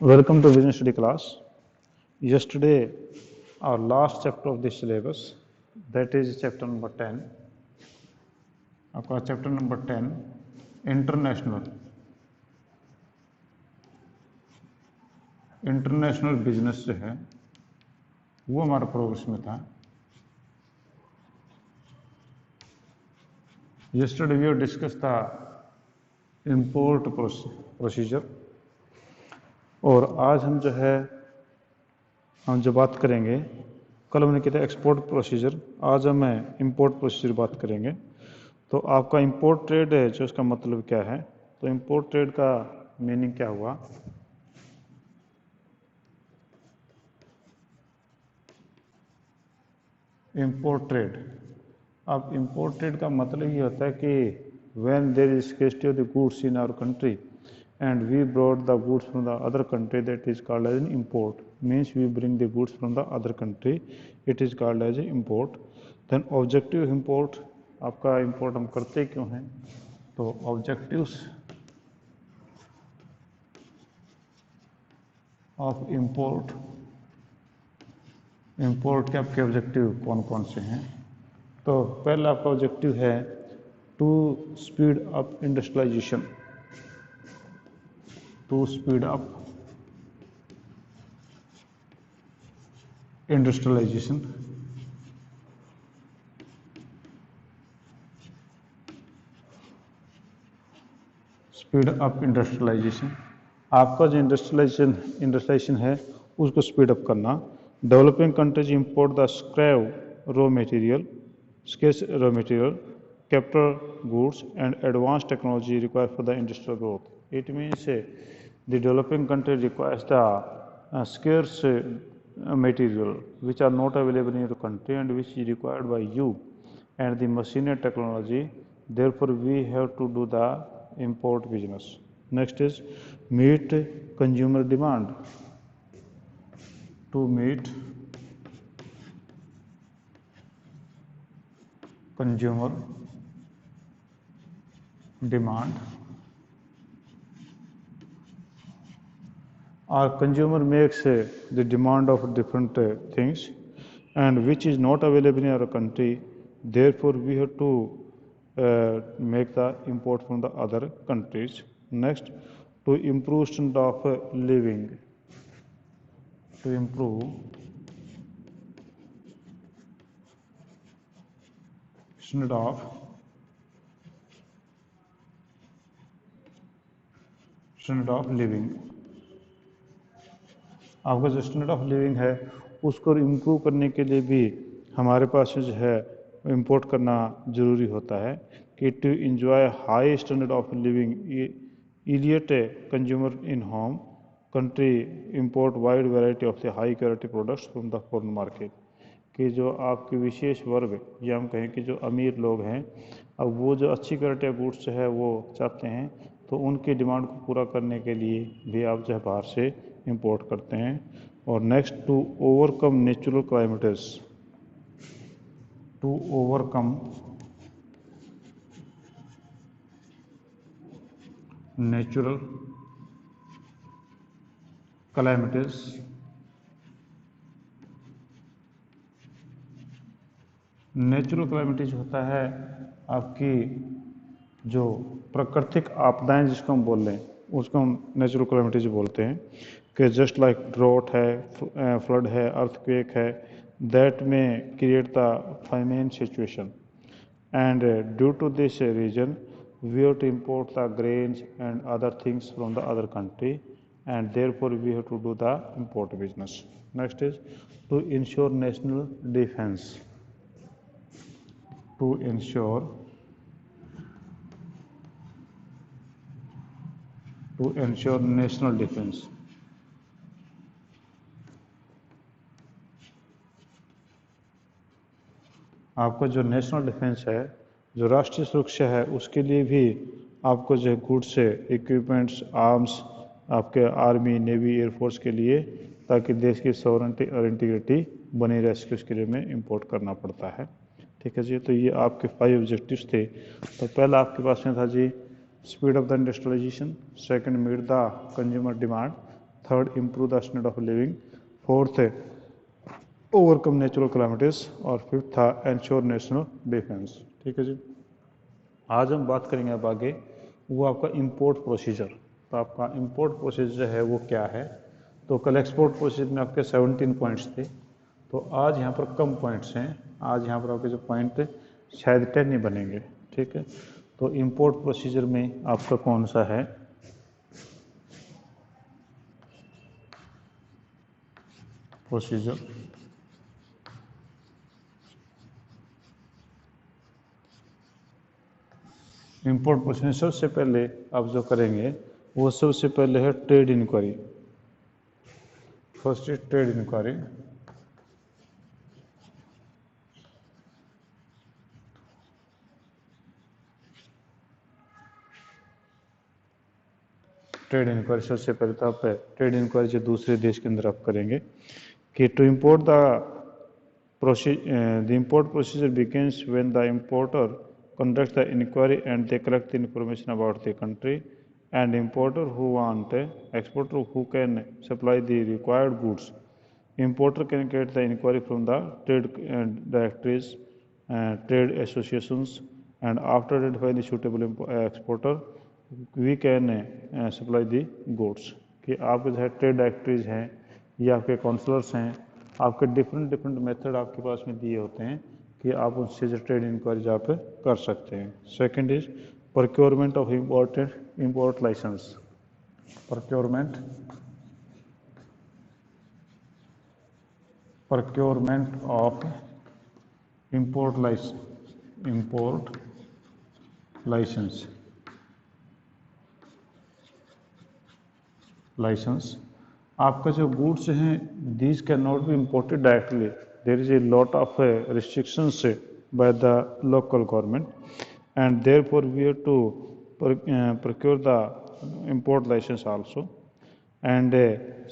Welcome to Business Study class. Yesterday, our last chapter of this syllabus, that is chapter number 10. आपका chapter number 10, international business जो है वो हमारा progress में था. Yesterday we have discussed the import procedure. और आज हम जो बात करेंगे, कल हमने किया था एक्सपोर्ट प्रोसीजर, आज हम इंपोर्ट प्रोसीजर बात करेंगे. तो आपका इंपोर्ट ट्रेड है जो इसका मतलब क्या है, तो इंपोर्ट ट्रेड का मीनिंग क्या हुआ. इंपोर्ट ट्रेड, अब इंपोर्ट ट्रेड का मतलब ये होता है कि when there is scarcity of the goods in our country and we brought the goods from the other country, that is called as an import. Means we bring the goods from the other country, it is called as an import. Then objective import, आपका import हम करते क्यों हैं, तो objectives of import के आपके objective कौन कौन से हैं. तो पहला आपका objective है to speed up industrialization, to speed up industrialization. Speed up industrialisation, आपका जो इंडस्ट्रियलाइजेशन है उसको स्पीड अप करना. Developing countries import the scrap raw material, scarce raw material, capital goods and advance technology required for the industrial growth. It means the developing country requires the scarce material which are not available in your country and which is required by you and the machinery technology. Therefore, we have to do the import business. Next is meet consumer demand. To meet consumer demand, our consumer makes the demand of different things and which is not available in our country. Therefore, we have to make the import from the other countries. Next, to improve standard of living. To improve standard of living. आपका जो standard of living है उसको improve करने के लिए भी हमारे पास जो है इंपोर्ट करना ज़रूरी होता है कि to enjoy high standard of living elite consumer in home country import wide variety of the high quality products from the foreign market. कि जो आपके विशेष वर्ग या हम कहें कि जो अमीर लोग हैं, अब वो जो अच्छी क्वालिटी गुड्स है वो चाहते हैं, तो उनकी डिमांड को पूरा करने के लिए भी आप जो है बाहर से इंपोर्ट करते हैं. और next, to overcome natural climates. To overcome natural climates. Natural calamities होता है आपकी जो प्राकृतिक आपदाएं जिसको हम बोल रहे हैं उसको हम नेचुरल क्लाइमेटीज बोलते हैं. कि जस्ट लाइक ड्रॉट है, फ्लड है, अर्थक्वेक है, दैट में create the famine situation and due to this reason we have to import the grains and other things from the other country and therefore we have to do the import business. Next is to ensure national defense. To ensure national defense. आपका जो national defence है, जो राष्ट्रीय सुरक्षा है, उसके लिए भी आपको जो गुड्स से इक्विपमेंट्स, आर्म्स आपके आर्मी, नेवी, एयरफोर्स के लिए, ताकि देश की सॉवरेनिटी और इंटीग्रिटी बनी रह सके, उसके लिए में इंपोर्ट करना पड़ता है. ठीक है जी. तो ये आपके 5 ऑब्जेक्टिव्स थे. तो पहला आपके पास में था जी speed of the industrialization, second meet the consumer demand, third improve the standard of living, fourth है ओवरकम नेचुरल कैलामिटीज, और फिफ्थ था एंश्योर नेशनल डिफेंस। ठीक है जी। आज हम बात करेंगे अब आगे वो आपका इंपोर्ट प्रोसीजर। तो आपका इंपोर्ट प्रोसीजर है वो क्या है। तो कल एक्सपोर्ट प्रोसीजर में आपके 17 पॉइंट्स थे, तो आज यहाँ पर कम पॉइंट्स हैं। आज यहाँ पर आपके जो पॉइंट थे शायद 10 ही बनेंगे। ठीक है, तो इंपोर्ट प्रोसीजर में आपका कौन सा है, प्रोसीजर इंपोर्ट प्रोसीजर सबसे पहले आप जो करेंगे वो सबसे पहले है trade enquiry. First is trade enquiry. Trade enquiry सबसे पहले तो आप ट्रेड इंक्वायरी जो दूसरे देश के अंदर आप करेंगे कि to import the import procedure begins when the importer conducts the inquiry and they collect the information about the country, and importer who want exporter who can supply the required goods. Importer can get the inquiry from the trade directories, trade associations, and after identifying the suitable exporter, we can supply the goods। कि आपके जो है trade directories हैं या आपके counsellors हैं, आपके different different method आपके पास में दिए होते हैं कि आप उससे जो ट्रेड इंक्वायरी जहाँ पे कर सकते हैं। Second is procurement of import licence. Procurement of import licence. आपका जो गुड्स हैं these can not be imported directly, there is a lot of restrictions by the local government, and therefore we have to procure the import license also, and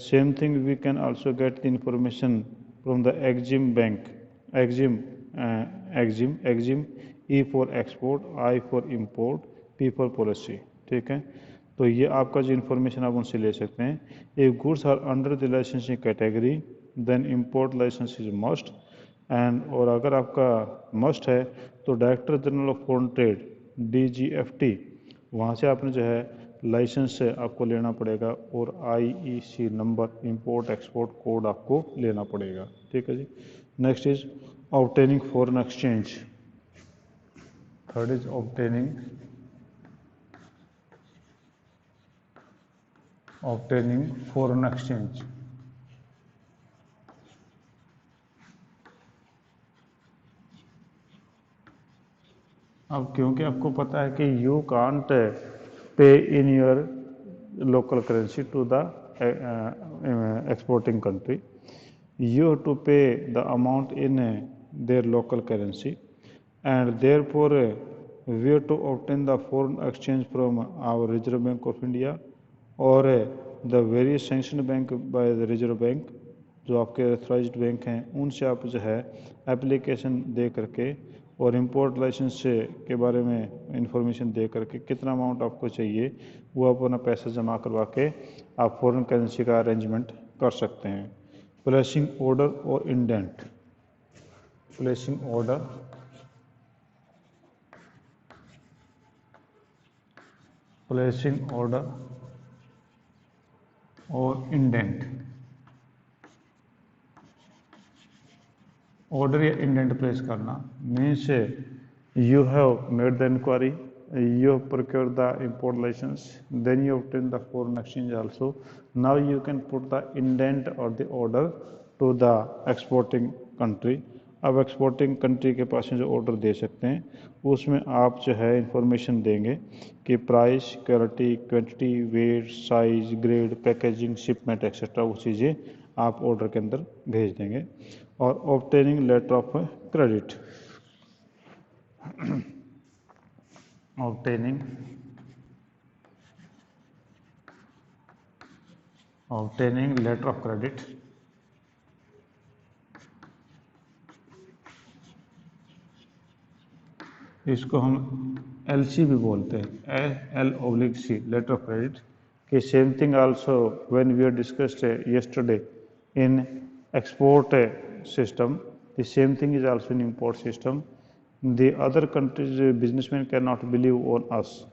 same thing we can also get the information from the Exim Bank, Exim, E for export, I for import, P for policy। ठीक है, तो ये आपका जो information आप उनसे ले सकते हैं। if goods are under the licensing category then import license is must, and और अगर आपका मस्ट है तो director general of foreign trade DGFT वहाँ से आपने जो है लाइसेंस से आपको लेना पड़ेगा, और IEC number import export code आपको लेना पड़ेगा। ठीक है जी। Next is obtaining foreign exchange. Third is obtaining foreign exchange. अब क्योंकि आपको पता है कि you can't pay in your local currency to the exporting country, you have to pay the amount in their local currency, and therefore we have to obtain the foreign exchange from our Reserve Bank of India or the various sanctioned bank by the Reserve Bank, जो आपके authorised bank हैं उनसे आप जो है application दे करके और import licence के बारे में इंफॉर्मेशन दे करके कितना अमाउंट आपको चाहिए वो आप अपना पैसा जमा करवा के आप फॉरेन करेंसी का अरेंजमेंट कर सकते हैं। प्लेसिंग ऑर्डर और इंडेंट। प्लेसिंग ऑर्डर और इंडेंट। ऑर्डर या इंडेंट प्लेस करना means you have made the enquiry, you have procured the import license, then you obtain the foreign exchange also. Now you can put the indent or the order to the exporting country। अब exporting country के पास में जो order दे सकते हैं उसमें आप जो है इंफॉर्मेशन देंगे कि price, quality, quantity, weight, size, grade, packaging, shipment etcetera वो चीज़ें आप ऑर्डर के अंदर भेज देंगे। और obtaining letter of credit. obtaining letter of credit। इसको हम LC भी बोलते हैं, L/C लेटर ऑफ क्रेडिट। कि same thing also when we discussed yesterday in export system, the same thing is also in import system. The other countries businessmen cannot believe on us,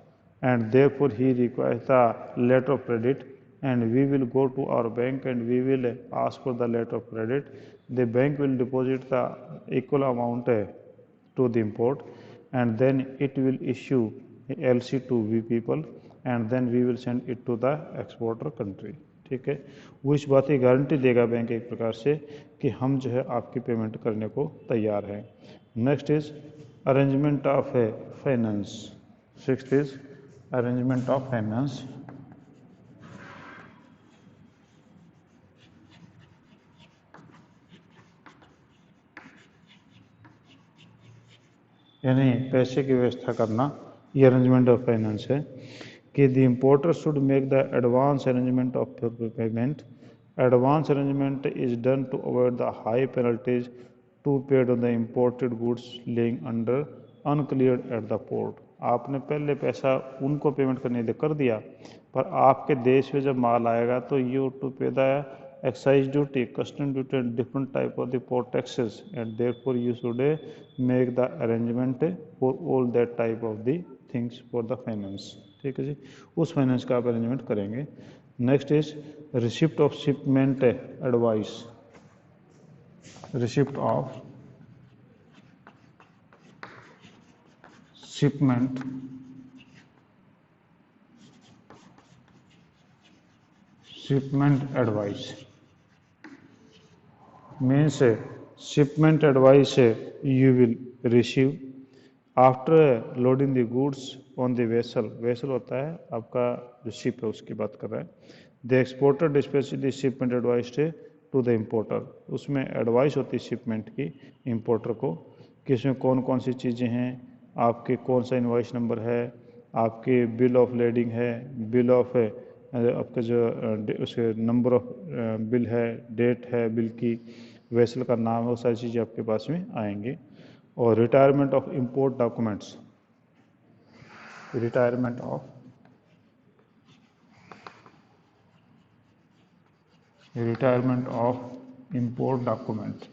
and therefore he requires the letter of credit, and we will go to our bank and we will ask for the letter of credit. The bank will deposit the equal amount to the import, and then it will issue LC to we people, and then we will send it to the exporter country. ठीक है, वो इस बात की guarantee देगा bank एक प्रकार से कि हम जो है आपकी पेमेंट करने को तैयार हैं. Next is arrangement of finance. Sixth is arrangement of finance. यानी पैसे की व्यवस्था करना, ये अरेंजमेंट ऑफ फाइनेंस है कि the importer should make the advance arrangement of payment. Advance arrangement is done to avoid the high penalties to paid on the imported goods laying under uncleared at the port. आपने पहले पैसा उनको payment करने दे कर दिया, पर आपके देश में जब माल आएगा तो you to pay the excise duty, custom duty and different type of the port taxes, and therefore you should make the arrangement for all that type of the things for the finance. ठीक है जी, उस finance का आप arrangement करेंगे. Next is receipt of shipment advice. Receipt of shipment advice means shipment advice you will receive after loading the goods on the vessel. vessel होता है आपका जो शिप है उसकी बात कर रहा है. the exporter dispatches the shipment advice to the importer. उसमें एडवाइस होती है शिपमेंट की इंपोर्टर को कि इसमें कौन कौन सी चीज़ें हैं, आपके कौन सा इनवॉइस नंबर है, आपके बिल ऑफ लेडिंग है, बिल ऑफ आपका जो उसके नंबर ऑफ बिल है, डेट है बिल की, वेसल का नाम है, वो सारी चीज़ें आपके पास में आएंगी. और retirement of import documents. Retirement of import document.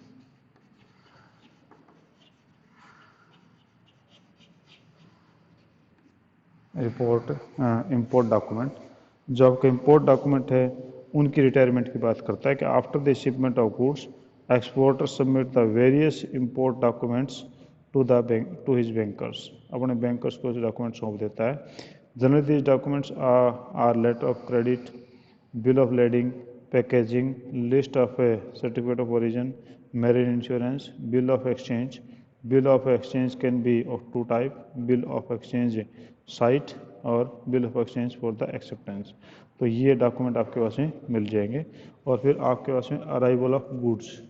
Import document जो आपका इंपोर्ट डॉक्यूमेंट है उनकी रिटायरमेंट की बात करता है कि after the shipment of goods exporter submit the various import documents to his bankers. अपने बैंकर्स को डॉक्यूमेंट सौंप देता है. Generally this documents are letter of credit, bill of lading, packaging, list of certificate of origin, marine insurance, bill of exchange. Bill of exchange can be of two type, bill of exchange sight और bill of exchange for the acceptance. तो ये document आपके पास में मिल जाएंगे. और फिर आपके पास में arrival of goods.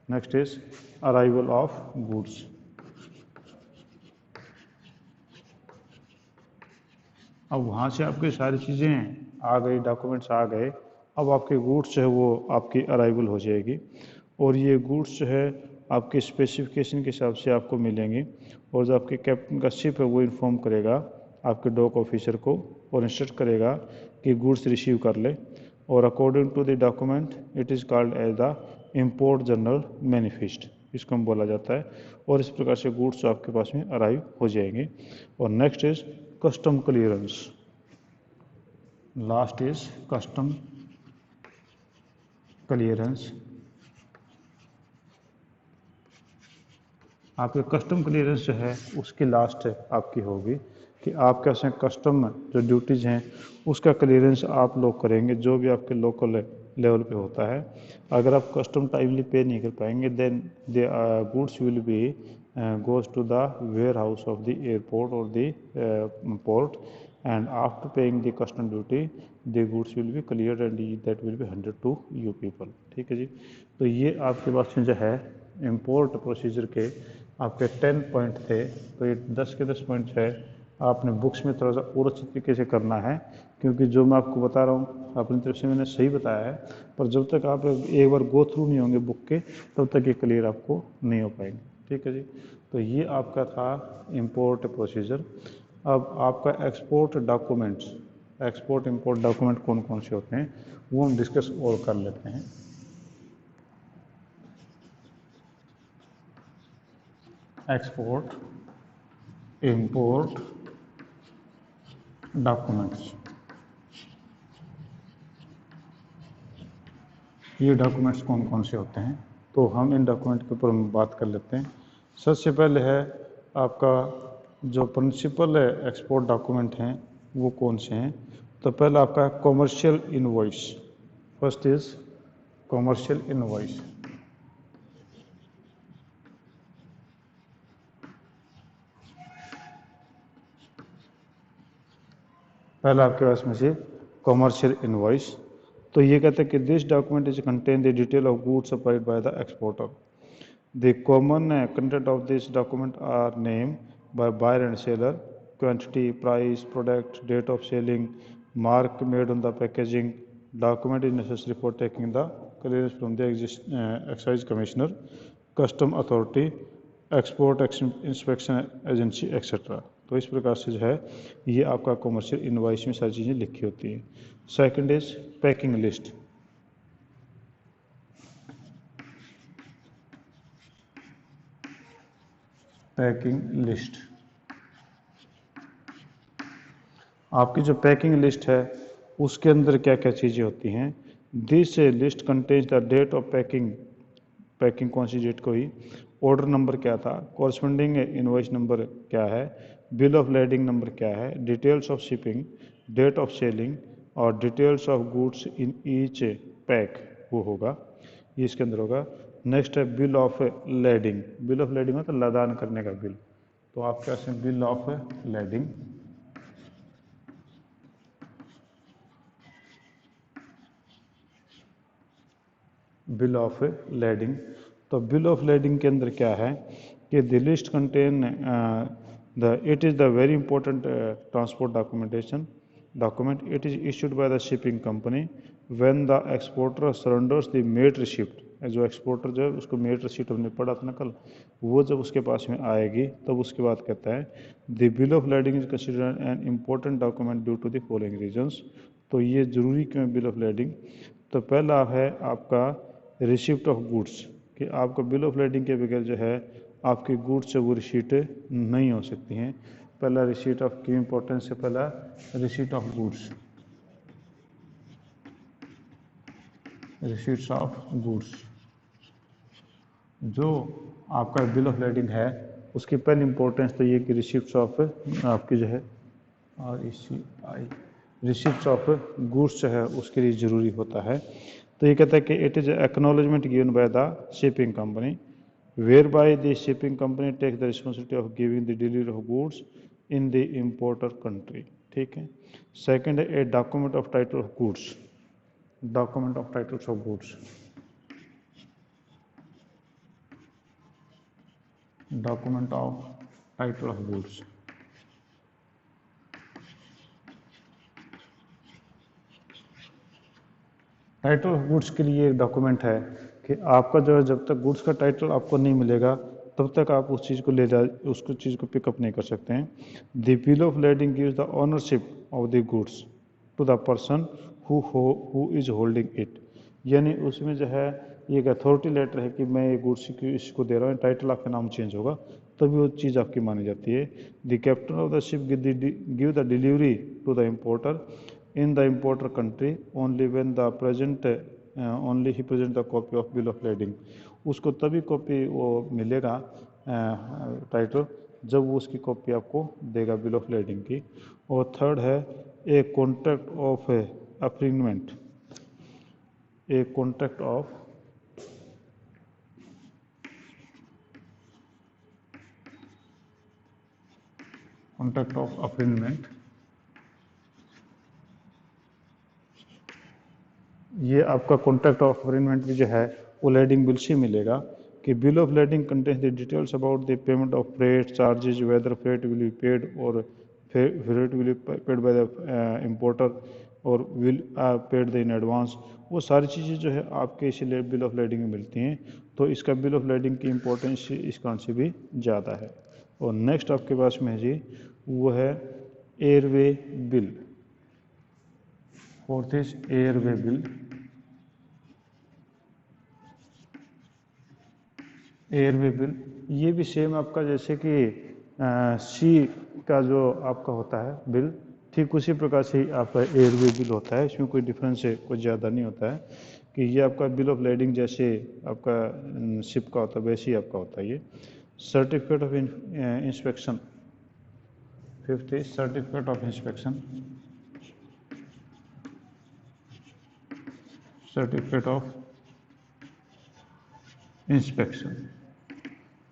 Next is arrival of goods. अब वहाँ से आपकी सारी चीज़ें आ गई, डॉक्यूमेंट्स आ गए, अब आपके गुड्स जो है वो आपकी अराइवल हो जाएगी. और ये गुड्स जो है आपके स्पेसिफिकेशन के हिसाब से आपको मिलेंगे. और जो आपके कैप्टन का शिप है वो इन्फॉर्म करेगा आपके डॉक ऑफिसर को और इंस्ट्रक्ट करेगा कि गुड्स रिसीव कर ले. और according to the document it is called as the import general manifest, इसको हम बोला जाता है. और इस प्रकार से गुड्स आपके पास में अराइव हो जाएंगे. और next is custom clearance. Last is custom clearance. आपके कस्टम क्लियरेंस जो है उसकी लास्ट आपकी होगी कि आप कैसे कस्टम जो ड्यूटीज़ हैं उसका क्लियरेंस आप लोग करेंगे जो भी आपके लोकल लेवल पे होता है. अगर आप कस्टम टाइमली पे नहीं कर पाएंगे then the goods will be goes to the warehouse of the airport और the port, and after paying the custom duty the goods will be clear and that will be handed to you people. ठीक है जी. तो ये आपके पास में जो है इम्पोर्ट प्रोसीजर के आपके 10 पॉइंट थे. तो ये 10 के 10 पॉइंट है आपने बुक्स में थोड़ा सा और अच्छे तरीके से करना है, क्योंकि जो मैं आपको बता रहा हूँ अपनी तरफ से मैंने सही बताया है, पर जब तक आप एक बार गो थ्रू नहीं होंगे बुक के तब तक ये क्लियर आपको नहीं हो पाएंगे. ठीक है जी. तो ये आपका था इंपोर्ट प्रोसीजर. अब आपका export documents. Export import document कौन कौन से होते हैं वो हम डिस्कस और कर लेते हैं। एक्सपोर्ट इंपोर्ट डॉक्यूमेंट्स, ये डॉक्यूमेंट्स कौन कौन से होते हैं, तो हम इन डॉक्यूमेंट के ऊपर बात कर लेते हैं। सबसे पहले है आपका जो प्रिंसिपल एक्सपोर्ट डॉक्यूमेंट हैं वो कौन से हैं, तो पहला आपका commercial invoice. First is commercial invoice. पहला आपके पास में से कॉमर्शियल इनवॉइस, तो ये कहते हैं कि this document is contain the detail of goods supplied by the exporter. The common content of this document are name by buyer and seller, quantity, price, product, date of selling, mark made on the packaging. Document is necessary for taking the clearance from the excise commissioner, custom authority, export inspection agency, etc. तो इस प्रकार से जो है ये आपका commercial invoice में सारी चीज़ें लिखी होती हैं। Second is packing list. Packing list, आपकी जो पैकिंग लिस्ट है उसके अंदर क्या क्या चीज़ें होती हैं। This list contains the date of packing, packing कौन सी डेट को हुई, ऑर्डर नंबर क्या था, कॉरस्पॉन्डिंग इनवॉइस नंबर क्या है, बिल ऑफ लेडिंग नंबर क्या है, details of shipping, date of sailing और details of goods in each pack वो होगा, ये इसके अंदर होगा। नेक्स्ट है bill of lading. Bill of lading मतलब लदान करने का बिल, तो आपके पास bill of lading. Bill of lading, तो बिल ऑफ लेडिंग के अंदर क्या है कि the list contain it is the very important transport document. It is issued by the shipping company when the exporter surrenders the made receipt. जो exporter जो है उसको मेड रिसिप्ट हमने पढ़ा था ना कल, वो जब उसके पास में आएगी तब उसके बाद कहता है the bill of lading is considered an important document due to the following reasons. तो ये जरूरी क्यों है बिल ऑफ लेडिंग, तो पहला है आपका रिसिप्ट ऑफ गुड्स, कि आपका बिल ऑफ लेडिंग के बगैर जो है आपकी गुड्स से वो रिसीट नहीं हो सकती हैं। पहला रिसीट ऑफ की इंपॉर्टेंस है, पहला receipt of goods, receipts of goods. जो आपका बिल ऑफ लेडिंग है उसकी पहली इंपॉर्टेंस तो ये कि रिसिप्ट्स ऑफ आपकी जो है RECI रिसिप्ट्स ऑफ गुड्स जो है उसके लिए ज़रूरी होता है। तो ये कहता है कि it is acknowledgement given by the shipping company where by the shipping company take the responsibility of giving the delivery of goods in the importer country. ठीक है। सेकंड है a document of title of goods, document of titles of goods, document of title of goods. Title of goods के लिए एक document है कि आपका जो है जब तक गुड्स का टाइटल आपको नहीं मिलेगा तब तक आप उस चीज़ को ले जा उसको चीज़ को पिकअप नहीं कर सकते हैं। The bill of lading gives the ownership of the goods to the person who is holding it, यानी उसमें जो है एक अथॉरिटी लेटर है कि मैं ये गुड्स इसको दे रहा हूँ, टाइटल आपका नाम चेंज होगा तभी वो चीज़ आपकी मानी जाती है। The captain of the ship give the delivery to the importer in the importer country only when the present only he present the copy of bill of lading। उसको तभी कॉपी वो मिलेगा टाइटल जब वो उसकी कॉपी आपको देगा bill of lending की। और थर्ड है a contract of affreightment, a contract of affreightment. ये आपका कॉन्ट्रैक्ट ऑफ अफ्रीनमेंट भी जो है वो लेडिंग बिल से मिलेगा कि bill of lading contains the details about the payment of freight charges, whether freight will be paid or freight will be paid by the importer or will paid the in advance. वो सारी चीज़ें जो है आपके इसी bill of lending में मिलती हैं, तो इसका बिल ऑफ लेडिंग की इम्पोर्टेंस इस कारण से भी ज़्यादा है। और नेक्स्ट आपके पास में जी वो है airway bill. Fourth is airway bill. Airway bill ये भी सेम आपका जैसे कि सी का जो आपका होता है बिल, ठीक उसी प्रकार से ही आपका एयरवे बिल होता है। इसमें कोई डिफरेंस है, कुछ ज़्यादा नहीं होता है कि ये आपका बिल ऑफ लेडिंग जैसे आपका शिप का होता है वैसे ही आपका होता है ये। Certificate of inspection, fifth is certificate of inspection. Certificate of inspection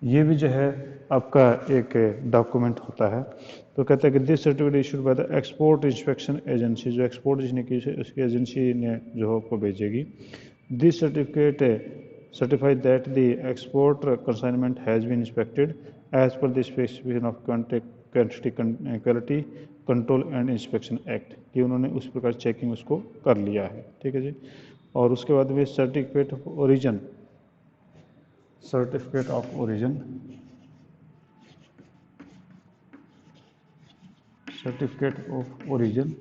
ये भी जो है आपका एक डॉक्यूमेंट होता है। तो कहते हैं कि this certificate issued by the export inspection agency, जो एक्सपोर्ट की उसकी एजेंसी ने जो आपको भेजेगी। This certificate certified that the export consignment has been inspected as per the specification of quality control and inspection act, कि उन्होंने उस प्रकार चेकिंग उसको कर लिया है। ठीक है जी। और उसके बाद में certificate of origin, certificate of origin, certificate of origin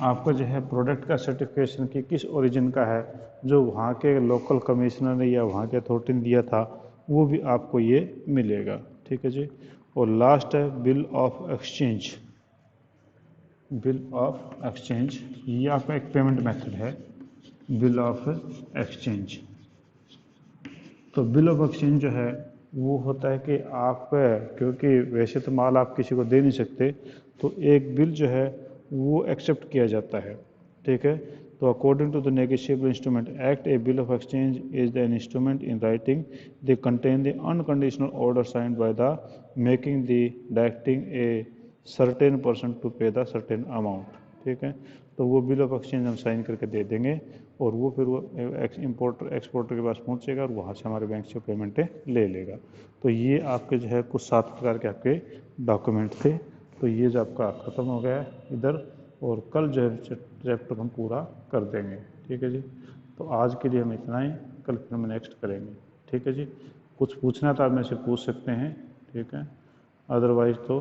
आपका जो है प्रोडक्ट का सर्टिफिकेशन कि किस ओरिजिन का है, जो वहाँ के लोकल कमिश्नर ने या वहाँ के अथॉरिटी ने दिया था, वो भी आपको ये मिलेगा। ठीक है जी। और लास्ट है bill of exchange. Bill of exchange ये आपका एक पेमेंट मेथड है, बिल ऑफ एक्सचेंज। तो बिल ऑफ एक्सचेंज जो है वो होता है कि आप, क्योंकि वैसे तो माल आप किसी को दे नहीं सकते, तो एक बिल जो है वो एक्सेप्ट किया जाता है। ठीक है। तो according to the negotiable instrument act, a bill of exchange is an instrument in writing they contain the unconditional order signed by the making the directing a certain person to pay the certain amount. ठीक है। तो वो bill of exchange हम sign करके दे देंगे और वो फिर वो इम्पोर्टर एक्सपोर्टर के पास पहुंचेगा और वहाँ से हमारे बैंक से पेमेंटें ले लेगा। तो ये आपके जो है कुछ 7 प्रकार के आपके डॉक्यूमेंट थे। तो ये जो आपका ख़त्म हो गया है इधर, और कल जो है चैप्टर हम पूरा कर देंगे। ठीक है जी। तो आज के लिए हम इतना ही, कल फिर हम नेक्स्ट करेंगे। ठीक है जी। कुछ पूछना था आप मेरे से पूछ सकते हैं। ठीक है। अदरवाइज तो